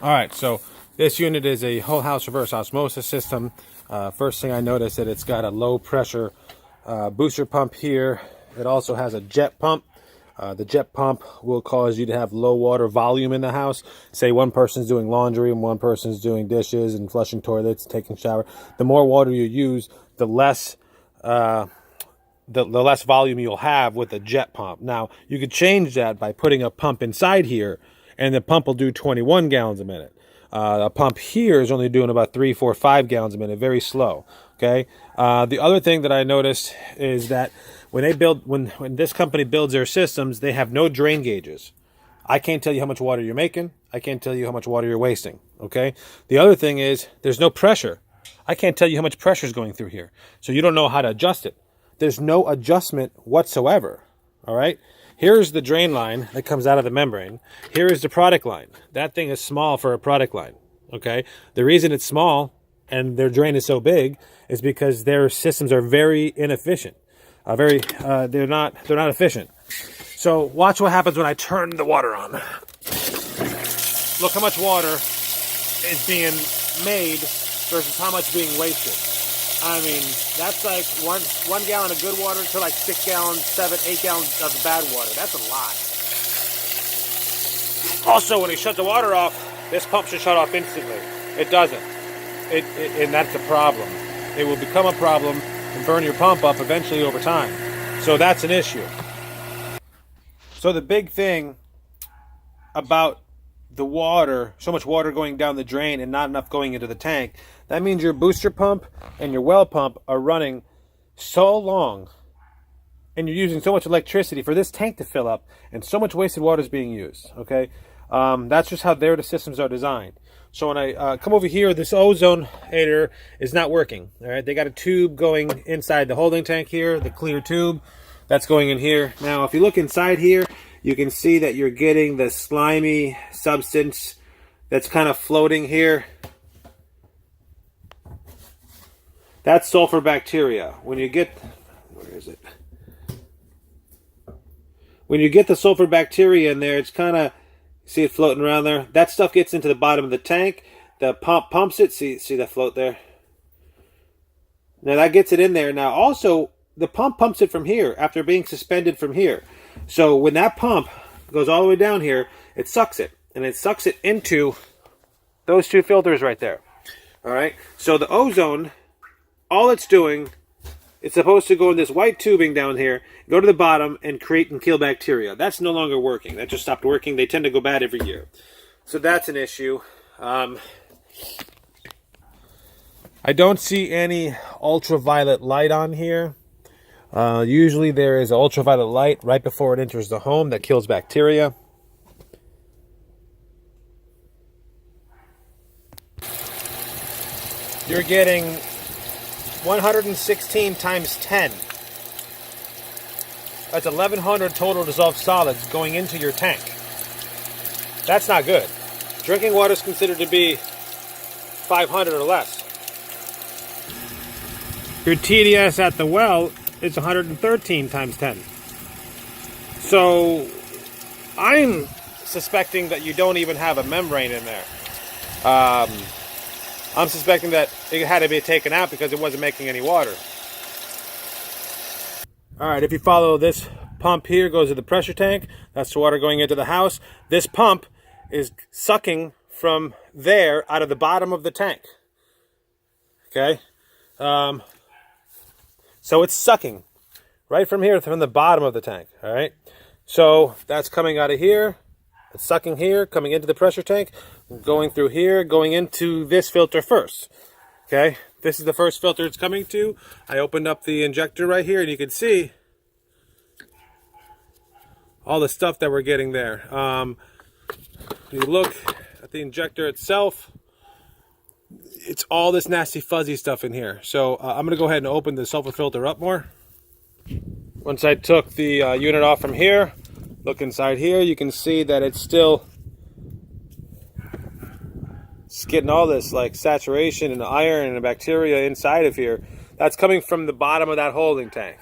All right, so this unit is a whole house reverse osmosis system. First thing I noticed that it's got a low pressure booster pump here. It also has a jet pump. The jet pump will cause you to have low water volume in the house. Say one person's doing laundry and one person's doing dishes and flushing toilets, taking shower. The more water you use, the less the less volume you'll have with a jet pump. Now, you could change that by putting a pump inside here, and the pump will do 21 gallons a minute. A pump here is only doing about 3, 4, 5 gallons a minute, very slow. Okay. The other thing that I noticed is that when this company builds their systems, they have no drain gauges. I can't tell you how much water you're making. I can't tell you how much water you're wasting. Okay. The other thing is there's no pressure. I can't tell you how much pressure is going through here, so you don't know how to adjust it. There's no adjustment whatsoever. All right. Here's the drain line that comes out of the membrane. Here is the product line. That thing is small for a product line. Okay. The reason it's small and their drain is so big is because their systems are very inefficient. They're not efficient. So watch what happens when I turn the water on. Look how much water is being made versus how much being wasted. I mean, that's like one gallon of good water to like 6 gallons, 7, 8 gallons of bad water. That's a lot. Also, when you shut the water off, this pump should shut off instantly. It doesn't. And that's the problem. It will become a problem and burn your pump up eventually over time. So that's an issue. So the big thing about the water, so much water going down the drain and not enough going into the tank, that means your booster pump and your well pump are running so long and you're using so much electricity for this tank to fill up, and so much wasted water is being used. Okay. That's just how the systems are designed. So when I come over here, this ozonator is not working. All right, they got a tube going inside the holding tank here, the clear tube that's going in here. Now, if you look inside here, you can see that you're getting the slimy substance that's kind of floating here. That's sulfur bacteria. When you get, where is it? When you get the sulfur bacteria in there, it's kind of, see it floating around there? That stuff gets into the bottom of the tank. The pump pumps it. See that float there? Now that gets it in there. Now also, the pump pumps it from here after being suspended from here. So when that pump goes all the way down here, it sucks it. And it sucks it into those two filters right there. All right? So the ozone, all it's doing, it's supposed to go in this white tubing down here, go to the bottom, and create and kill bacteria. That's no longer working. That just stopped working. They tend to go bad every year. So that's an issue. I don't see any ultraviolet light on here. Usually there is ultraviolet light right before it enters the home that kills bacteria. You're getting 116 times 10. That's 1,100 total dissolved solids going into your tank. That's not good. Drinking water is considered to be 500 or less. Your TDS at the well is 113 times 10. So I'm suspecting that you don't even have a membrane in there. I'm suspecting that it had to be taken out because it wasn't making any water. All right, if you follow this pump here, goes to the pressure tank. That's the water going into the house. This pump is sucking from there out of the bottom of the tank. Okay? So it's sucking right from here, from the bottom of the tank. All right? So that's coming out of here. It's sucking here, coming into the pressure tank, going through here, going into this filter first. Okay, this is the first filter it's coming to. I opened up the injector right here, and you can see all the stuff that we're getting there. You look at the injector itself, it's all this nasty fuzzy stuff in here. So I'm going to go ahead and open the sulfur filter up more. Once I took the unit off from here, look inside here, you can see that it's getting all this like saturation and iron and bacteria inside of here. That's coming from the bottom of that holding tank.